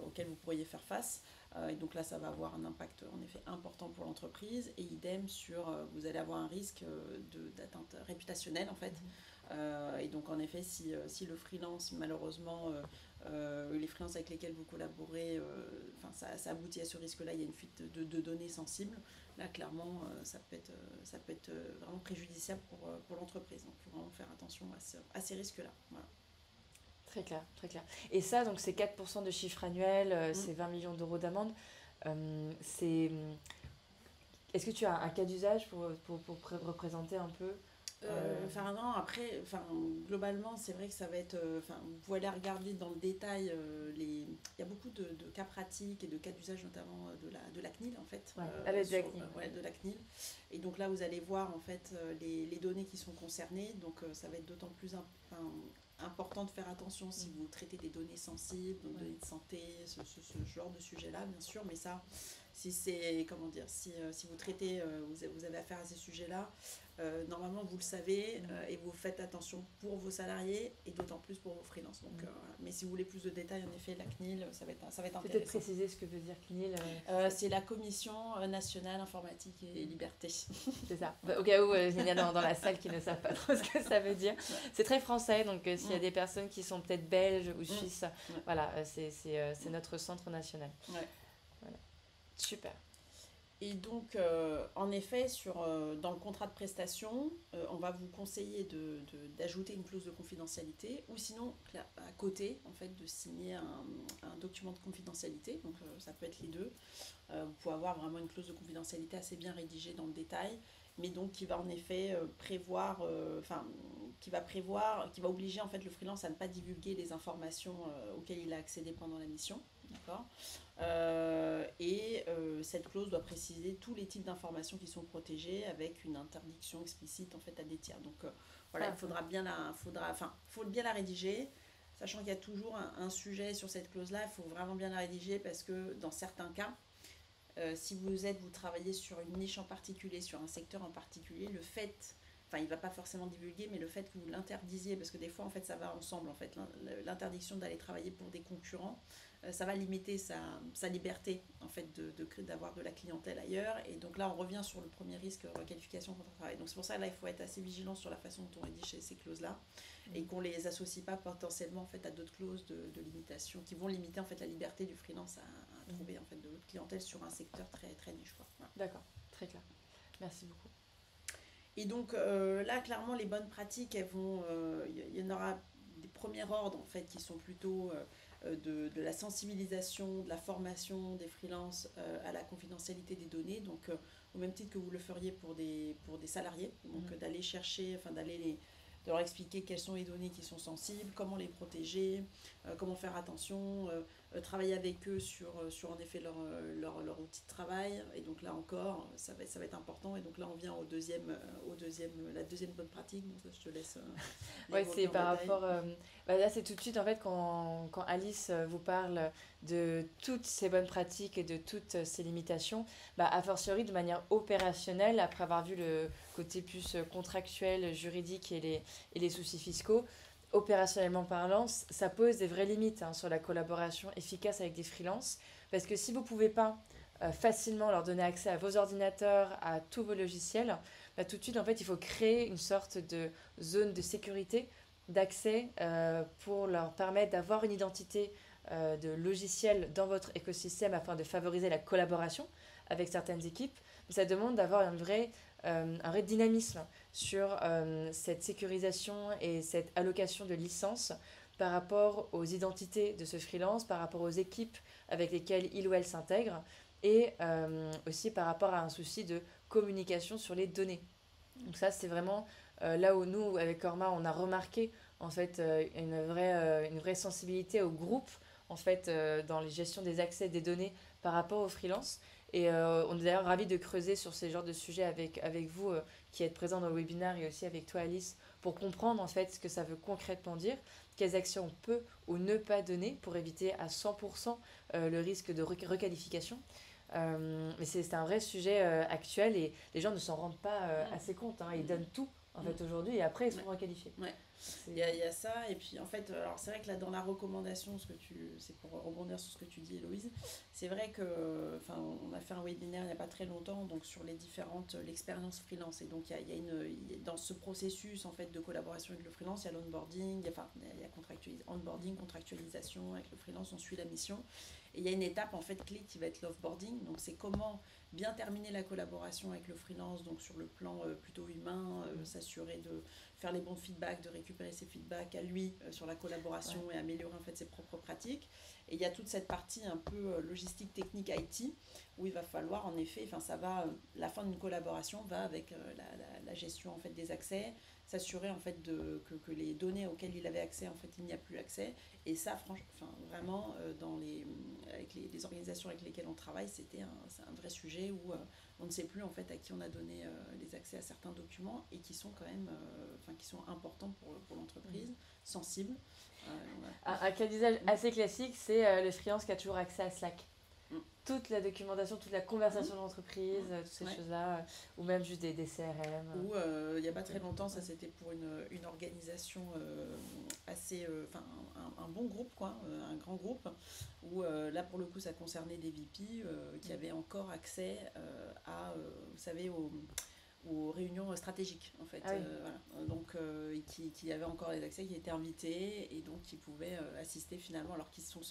auxquelles vous pourriez faire face. Et donc là, ça va avoir un impact en effet important pour l'entreprise. Et idem vous allez avoir un risque d'atteinte réputationnelle en fait. Et donc en effet, si le freelance malheureusement les freelances avec lesquels vous collaborez, ça aboutit à ce risque-là, il y a une fuite de données sensibles. Là, clairement, ça peut être vraiment préjudiciable pour l'entreprise. Donc, il faut vraiment faire attention à ces risques-là. Voilà. Très clair, très clair. Et ça, donc, c'est 4% de chiffre annuel, c'est 20 millions d'euros d'amende. Est-ce que tu as un cas d'usage pour représenter un peu non, après, globalement, c'est vrai que ça va être. Vous pouvez aller regarder dans le détail. Il y a beaucoup de cas pratiques et de cas d'usage, notamment de la CNIL, en fait. De la CNIL. Et donc là, vous allez voir, en fait, les données qui sont concernées. Donc, ça va être d'autant plus important de faire attention si vous traitez des données sensibles, donc données de santé, ce genre de sujet-là, bien sûr. Mais ça, si c'est, comment dire, si vous traitez, vous avez affaire à ces sujets-là, normalement vous le savez et vous faites attention pour vos salariés et d'autant plus pour vos freelances. Donc, mais si vous voulez plus de détails, en effet, la CNIL, ça va être intéressant. Peut-être préciser ce que veut dire CNIL. C'est la Commission nationale informatique et liberté. C'est ça. Au cas où il y en a dans la salle qui ne savent pas trop ce que ça veut dire. C'est très français, donc s'il y a des personnes qui sont peut-être belges ou suisses, voilà, c'est notre centre national. Ouais. Voilà. Super. Et donc, en effet, dans le contrat de prestation, on va vous conseiller d'ajouter une clause de confidentialité ou sinon, à côté, en fait, de signer un document de confidentialité. Donc, ça peut être les deux. Vous pouvez avoir vraiment une clause de confidentialité assez bien rédigée dans le détail, mais donc qui va en effet qui va obliger en fait le freelance à ne pas divulguer les informations auxquelles il a accédé pendant la mission. D'accord. Cette clause doit préciser tous les types d'informations qui sont protégées avec une interdiction explicite en fait à des tiers. Donc voilà, il faudra bien faut bien la rédiger, sachant qu'il y a toujours un sujet sur cette clause-là. Il faut vraiment bien la rédiger parce que dans certains cas, si vous travaillez sur une niche en particulier, sur un secteur en particulier, il ne va pas forcément divulguer, mais le fait que vous l'interdisiez, parce que des fois, en fait, ça va ensemble, en fait, l'interdiction d'aller travailler pour des concurrents, ça va limiter sa liberté, en fait, d'avoir de la clientèle ailleurs. Et donc là, on revient sur le premier risque, requalification contre travail. Donc c'est pour ça, là, il faut être assez vigilant sur la façon dont on rédige ces clauses-là, et qu'on ne les associe pas potentiellement, en fait, à d'autres clauses de limitation, qui vont limiter, en fait, la liberté du freelance à trouver, en fait, de l'autre clientèle sur un secteur très, très niche, quoi. Voilà. D'accord, très clair. Merci beaucoup. Et donc là, clairement, les bonnes pratiques, il y en aura des premiers ordres en fait qui sont plutôt de la sensibilisation, de la formation des freelances à la confidentialité des données. Donc au même titre que vous le feriez pour des salariés, donc d'aller chercher, de leur expliquer quelles sont les données qui sont sensibles, comment les protéger, comment faire attention, travailler avec eux sur en effet leur outil de travail. Et donc là encore, ça va être important. Et donc là, on vient la deuxième bonne pratique. Donc ça, je te laisse. Ouais, c'est par rapport. Là, c'est tout de suite, en fait, quand Alice vous parle de toutes ces bonnes pratiques et de toutes ces limitations, a fortiori de manière opérationnelle, après avoir vu le côté plus contractuel, juridique et les soucis fiscaux, opérationnellement parlant, ça pose des vraies limites sur la collaboration efficace avec des freelances. Parce que si vous ne pouvez pas facilement leur donner accès à vos ordinateurs, à tous vos logiciels, tout de suite, en fait, il faut créer une sorte de zone de sécurité, d'accès pour leur permettre d'avoir une identité de logiciel dans votre écosystème afin de favoriser la collaboration avec certaines équipes. Mais ça demande d'avoir un vrai dynamisme sur cette sécurisation et cette allocation de licences par rapport aux identités de ce freelance, par rapport aux équipes avec lesquelles il ou elle s'intègre et aussi par rapport à un souci de communication sur les données. Donc ça, c'est vraiment là où nous, avec Orma, on a remarqué en fait une vraie sensibilité au groupe en fait dans les gestions des accès des données par rapport aux freelances. Et on est d'ailleurs ravis de creuser sur ces genres de sujets avec vous qui êtes présents dans le webinaire et aussi avec toi Alice pour comprendre en fait ce que ça veut concrètement dire, quelles actions on peut ou ne pas donner pour éviter à 100% le risque de requalification. Mais c'est un vrai sujet actuel et les gens ne s'en rendent pas assez compte. Ils donnent tout en fait aujourd'hui et après ils sont requalifiés. Ouais. Il y a ça et puis en fait alors c'est vrai que là dans la recommandation c'est pour rebondir sur ce que tu dis Héloïse, c'est vrai que on a fait un webinaire il n'y a pas très longtemps donc sur l'expérience freelance et donc il y a dans ce processus en fait de collaboration avec le freelance il y a l'onboarding, il y a onboarding, contractualisation avec le freelance, on suit la mission et il y a une étape en fait clé qui va être l'offboarding, donc c'est comment bien terminer la collaboration avec le freelance, donc sur le plan plutôt humain, s'assurer de faire les bons feedbacks, de récupérer ses feedbacks à lui sur la collaboration et améliorer en fait ses propres pratiques. Et il y a toute cette partie un peu logistique, technique, IT, où il va falloir en effet, la fin d'une collaboration va avec la gestion en fait des accès, s'assurer en fait que les données auxquelles il avait accès en fait il n'y a plus accès. Et ça vraiment avec les organisations avec lesquelles on travaille, c'est un vrai sujet où on ne sait plus en fait à qui on a donné les accès à certains documents et qui sont quand même qui sont importants pour l'entreprise, sensibles. Un cas d'usage assez classique, c'est le freelance qui a toujours accès à Slack. toute la documentation, toute la conversation d'entreprise, toutes ces choses-là, ou même juste des CRM. Ou il n'y a pas très longtemps, ça c'était pour une organisation assez, un bon groupe, quoi, un grand groupe, où là pour le coup ça concernait des VP qui avaient encore accès vous savez, aux réunions stratégiques en fait. Voilà. Donc qui avaient encore les accès, qui étaient invités et donc qui pouvaient assister finalement alors qu'ils sont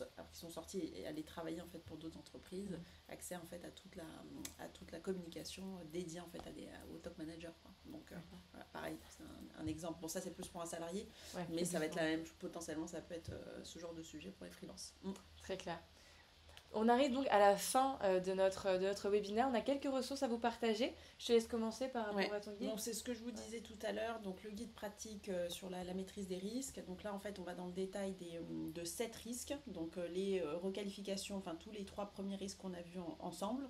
sortis et aller travailler en fait pour d'autres entreprises, accès en fait à toute la communication dédiée en fait au top manager, quoi. Donc voilà, pareil, c'est un exemple. Bon, ça c'est plus pour un salarié, mais ça va être la même, potentiellement ça peut être ce genre de sujet pour les freelances. Très clair. On arrive donc à la fin de notre webinaire. On a quelques ressources à vous partager. Je te laisse commencer par rapport à ton guide. Bon, c'est ce que je vous disais tout à l'heure. Donc, le guide pratique sur la maîtrise des risques. Donc là, en fait, on va dans le détail de 7 risques. Donc, les requalifications, enfin, tous les 3 premiers risques qu'on a vus ensemble.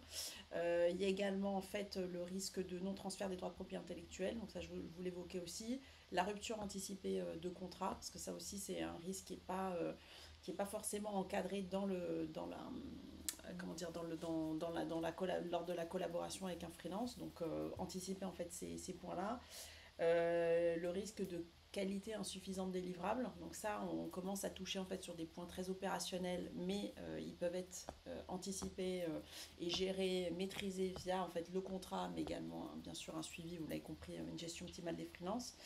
Il y a également, en fait, le risque de non-transfert des droits de propriété intellectuelle. Donc, ça, je vous l'évoquais aussi. La rupture anticipée de contrat, parce que ça aussi, c'est un risque qui n'est pas forcément encadré lors de la collaboration avec un freelance. Donc anticiper en fait ces points-là. Le risque de qualité insuffisante des livrables. Donc ça, on commence à toucher en fait sur des points très opérationnels, mais ils peuvent être anticipés et gérés, maîtrisés via en fait le contrat, mais également bien sûr un suivi, vous l'avez compris, une gestion optimale des freelances.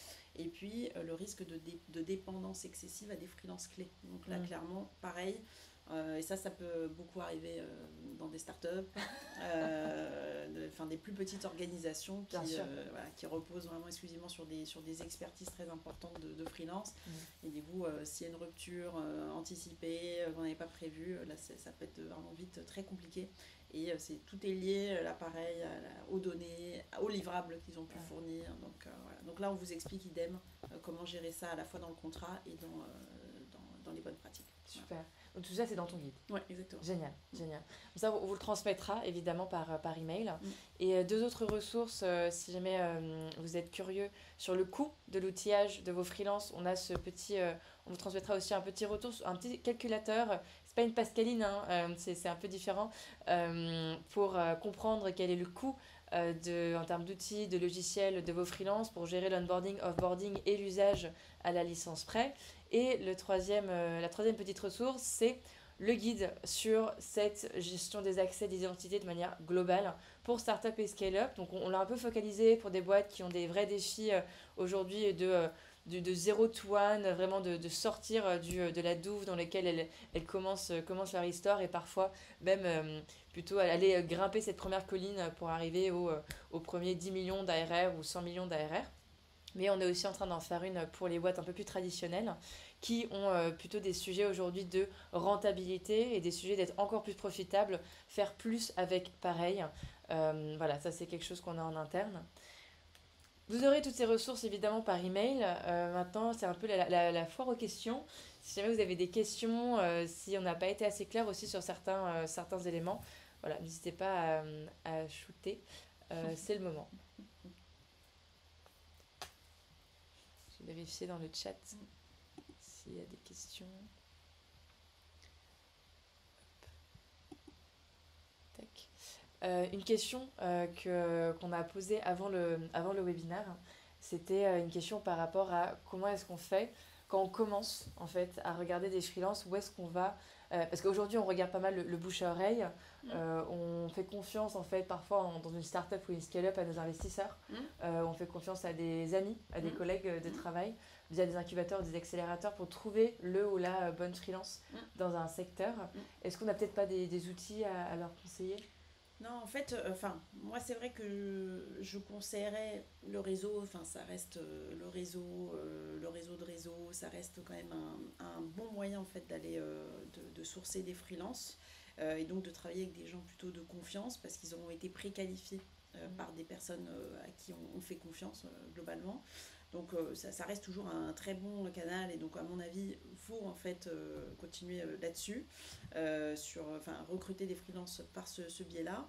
Et puis le risque de dépendance excessive à des freelances clés. Donc là, clairement, pareil. Et ça peut beaucoup arriver dans des startups, des plus petites organisations qui reposent vraiment exclusivement sur des expertises très importantes de freelance. Et du coup, s'il y a une rupture anticipée, qu'on n'avait pas prévue, là ça peut être vraiment vite très compliqué. Et tout est lié, là pareil, aux données, aux livrables qu'ils ont pu fournir. Donc, voilà. Donc là, on vous explique idem comment gérer ça à la fois dans le contrat et dans les bonnes pratiques. Super. Voilà. Donc tout ça, c'est dans ton guide. Oui, exactement. Génial, génial. Ça, on vous le transmettra évidemment par email. Et 2 autres ressources, si jamais vous êtes curieux sur le coût de l'outillage de vos freelances, on a ce petit, on vous transmettra aussi un petit retour, un petit calculateur. C'est pas une pascaline, hein, c'est un peu différent pour comprendre quel est le coût en termes d'outils, de logiciels de vos freelances pour gérer l'onboarding, offboarding et l'usage à la licence près. Et la troisième petite ressource, c'est le guide sur cette gestion des accès d'identité de manière globale pour Startup et Scale-up. Donc on l'a un peu focalisé pour des boîtes qui ont des vrais défis aujourd'hui de 0 to 1, vraiment de sortir de la douve dans laquelle elles commencent leur histoire et parfois même plutôt aller grimper cette première colline pour arriver au premier 10 millions d'ARR ou 100 millions d'ARR. Mais on est aussi en train d'en faire une pour les boîtes un peu plus traditionnelles qui ont plutôt des sujets aujourd'hui de rentabilité et des sujets d'être encore plus profitables, faire plus avec pareil. Voilà, ça c'est quelque chose qu'on a en interne. Vous aurez toutes ces ressources évidemment par email. Maintenant, c'est un peu la foire aux questions. Si jamais vous avez des questions, si on n'a pas été assez clair aussi sur certains éléments, voilà, n'hésitez pas à shooter. C'est le moment. Je vais vérifier dans le chat s'il y a des questions. Tac. Une question qu'on a posée avant le webinaire, c'était une question par rapport à comment est-ce qu'on fait quand on commence en fait à regarder des freelances, où est-ce qu'on va parce qu'aujourd'hui on regarde pas mal le bouche à oreille, on fait confiance en fait parfois dans une start-up ou une scale-up à nos investisseurs, on fait confiance à des amis, à des collègues de travail, via des incubateurs, des accélérateurs pour trouver le ou la bonne freelance dans un secteur. Est-ce qu'on n'a peut-être pas des outils à leur conseiller ? Non, en fait, moi c'est vrai que je conseillerais le réseau, ça reste le réseau de réseau, ça reste quand même un bon moyen en fait d'aller de sourcer des freelances et donc de travailler avec des gens plutôt de confiance parce qu'ils auront été préqualifiés par des personnes à qui on fait confiance globalement. Donc ça reste toujours un très bon canal et donc à mon avis il faut en fait continuer là-dessus recruter des freelances par ce biais-là.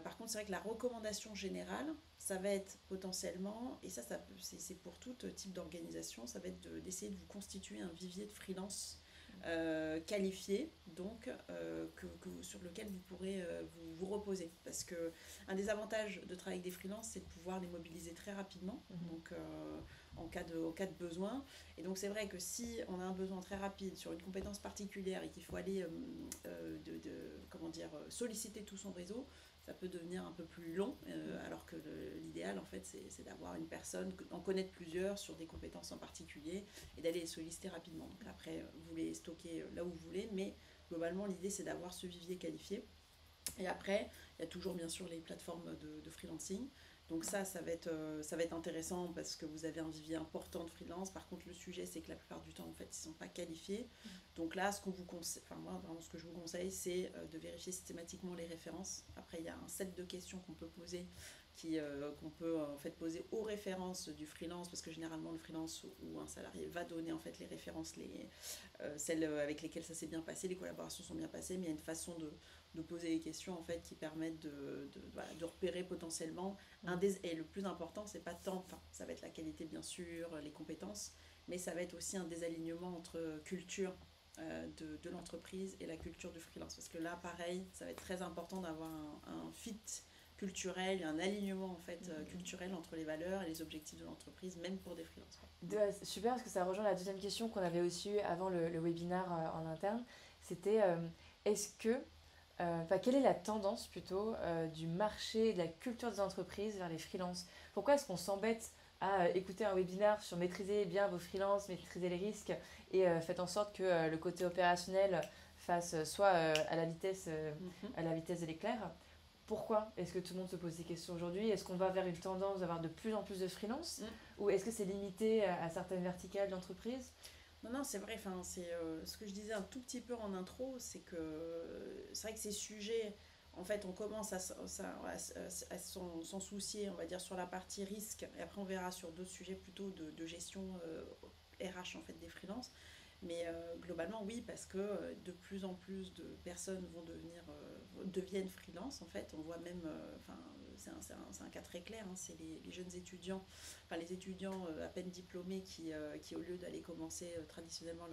Par contre c'est vrai que la recommandation générale ça va être potentiellement, et ça c'est pour tout type d'organisation, ça va être d'essayer de vous constituer un vivier de freelance qualifié, donc sur lequel vous pourrez vous reposer. Parce que un des avantages de travailler avec des freelances, c'est de pouvoir les mobiliser très rapidement, donc en cas de besoin. Et donc c'est vrai que si on a un besoin très rapide sur une compétence particulière et qu'il faut aller solliciter tout son réseau, ça peut devenir un peu plus long, alors que l'idéal en fait c'est d'avoir une personne, en connaître plusieurs sur des compétences en particulier et d'aller les solliciter rapidement. Donc après vous les stockez là où vous voulez, mais globalement l'idée c'est d'avoir ce vivier qualifié. Et après il y a toujours bien sûr les plateformes de freelancing. Donc ça va être intéressant parce que vous avez un vivier important de freelance. Par contre, le sujet, c'est que la plupart du temps, en fait, ils ne sont pas qualifiés. Donc là, ce que je vous conseille, c'est de vérifier systématiquement les références. Après, il y a un set de questions qu'on peut poser, qu'on peut en fait poser aux références du freelance, parce que généralement, le freelance ou un salarié va donner en fait les références, celles avec lesquelles ça s'est bien passé, les collaborations sont bien passées, mais il y a une façon de poser les questions en fait qui permettent de repérer potentiellement et le plus important c'est pas tant, enfin ça va être la qualité bien sûr, les compétences, mais ça va être aussi un désalignement entre culture de l'entreprise et la culture du freelance, parce que là pareil ça va être très important d'avoir un fit culturel, un alignement en fait culturel entre les valeurs et les objectifs de l'entreprise, même pour des freelances. Super, parce que ça rejoint la deuxième question qu'on avait aussi eue avant le webinaire en interne. C'était est-ce que quelle est la tendance plutôt du marché et de la culture des entreprises vers les freelances? Pourquoi est-ce qu'on s'embête à écouter un webinaire sur maîtriser bien vos freelances, maîtriser les risques et faites en sorte que le côté opérationnel fasse soit à la vitesse de l'éclair? Pourquoi est-ce que tout le monde se pose ces questions aujourd'hui? Est-ce qu'on va vers une tendance d'avoir de plus en plus de freelance? Ou est-ce que c'est limité à certaines verticales d'entreprise? Non, c'est vrai, c'est ce que je disais un tout petit peu en intro, c'est que c'est vrai que ces sujets, en fait, on commence à s'en soucier, on va dire, sur la partie risque, et après on verra sur d'autres sujets plutôt de gestion RH, en fait, des freelances. Mais globalement, oui, parce que de plus en plus de personnes deviennent freelance, en fait. On voit même, c'est un cas très clair, hein, c'est les jeunes étudiants, enfin les étudiants à peine diplômés qui au lieu d'aller commencer traditionnellement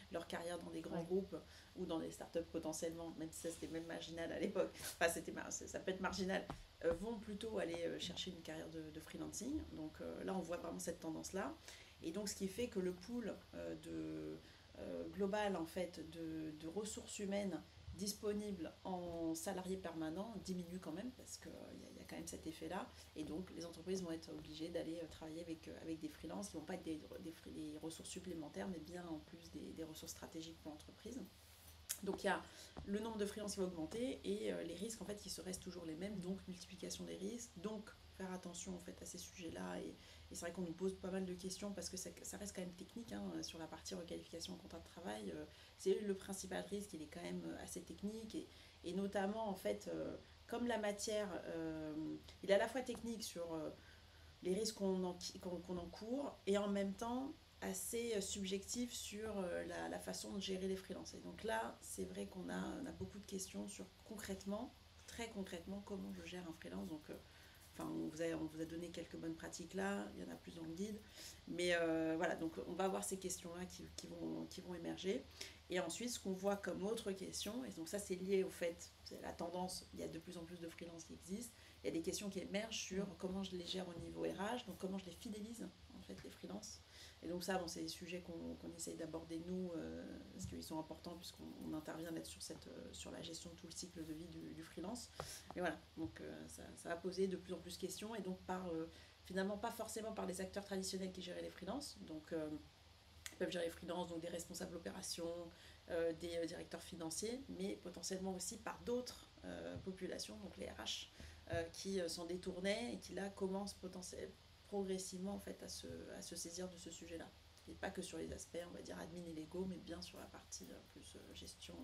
leur carrière dans des grands groupes ou dans des startups potentiellement, même si ça c'était même marginal à l'époque, enfin ça peut être marginal, vont plutôt aller chercher une carrière de freelancing. Donc là, on voit vraiment cette tendance-là. Et donc, ce qui fait que le pool global en fait, de ressources humaines disponibles en salariés permanents diminue quand même, parce qu'il y a quand même cet effet-là. Et donc, les entreprises vont être obligées d'aller travailler avec des freelances qui ne vont pas être des ressources supplémentaires, mais bien en plus des ressources stratégiques pour l'entreprise. Donc il y a le nombre de freelances qui va augmenter et les risques en fait qui se restent toujours les mêmes, donc multiplication des risques, donc faire attention en fait à ces sujets-là. Et c'est vrai qu'on nous pose pas mal de questions parce que ça reste quand même technique, hein, sur la partie requalification en contrat de travail. C'est le principal risque, il est quand même assez technique et notamment en fait comme la matière, il est à la fois technique sur les risques qu'on encourt et en même temps assez subjectif sur la façon de gérer les freelances. Et donc là, c'est vrai qu'on a beaucoup de questions sur très concrètement, comment je gère un freelance. Donc, on vous a donné quelques bonnes pratiques là, il y en a plus dans le guide. Mais voilà, donc on va avoir ces questions-là qui vont émerger. Et ensuite, ce qu'on voit comme autre question, et donc ça c'est lié au fait, c'est la tendance, il y a de plus en plus de freelances qui existent, il y a des questions qui émergent sur comment je les gère au niveau RH, donc comment je les fidélise, en fait, les freelances. Et donc ça, c'est des sujets qu'on essaye d'aborder nous, parce qu'ils sont importants puisqu'on intervient là sur la gestion de tout le cycle de vie du freelance. Et voilà, donc ça va poser de plus en plus de questions, et donc finalement pas forcément par les acteurs traditionnels qui géraient les freelances, donc ils peuvent gérer les freelances, donc des responsables opérations, des directeurs financiers, mais potentiellement aussi par d'autres populations, donc les RH, qui s'en détournaient et qui là commencent progressivement en fait, à se saisir de ce sujet-là. Et pas que sur les aspects, on va dire, admin et légaux, mais bien sur la partie plus gestion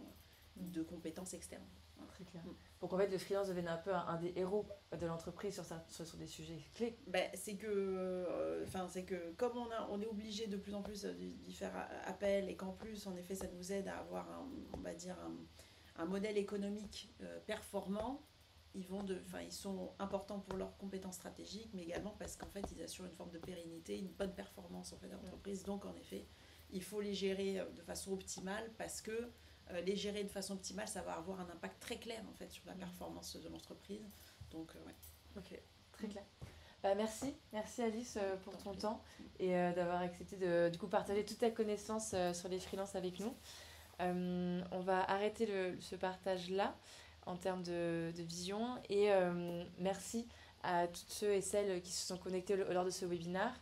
de compétences externes. Voilà. Très clair. Donc en fait, le freelance devenait un peu un des héros de l'entreprise sur des sujets clés. C'est que comme on est obligé de plus en plus d'y faire appel, et qu'en plus, en effet, ça nous aide à avoir on va dire un modèle économique performant, ils sont importants pour leurs compétences stratégiques, mais également parce qu'en fait, ils assurent une forme de pérennité, une bonne performance en fait, de l'entreprise. Donc, en effet, il faut les gérer de façon optimale parce que les gérer de façon optimale, ça va avoir un impact très clair en fait sur la performance de l'entreprise. Donc, ouais. Ok, très clair. Merci Alice pour ton temps et d'avoir accepté de du coup partager toute ta connaissance sur les freelances avec nous. On va arrêter ce partage là en termes de vision et merci à toutes ceux et celles qui se sont connectés lors de ce webinaire.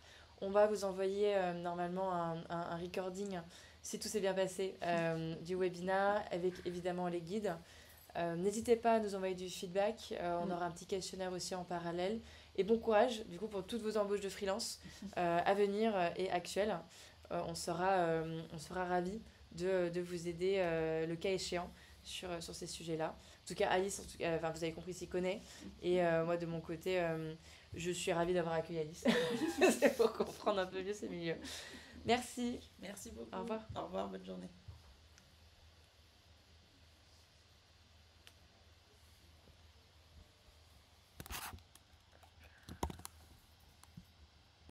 On va vous envoyer normalement un recording si tout s'est bien passé du webinaire avec évidemment les guides. N'hésitez pas à nous envoyer du feedback, on aura un petit questionnaire aussi en parallèle. Et bon courage du coup pour toutes vos embauches de freelance à venir et actuelles. On sera ravis de vous aider le cas échéant sur ces sujets-là. En tout cas, Alice, enfin, vous avez compris, s'y connaît. Et moi, de mon côté, je suis ravie d'avoir accueilli Alice. C'est pour comprendre un peu mieux ces milieux. Merci. Merci beaucoup. Au revoir. Au revoir, bonne journée.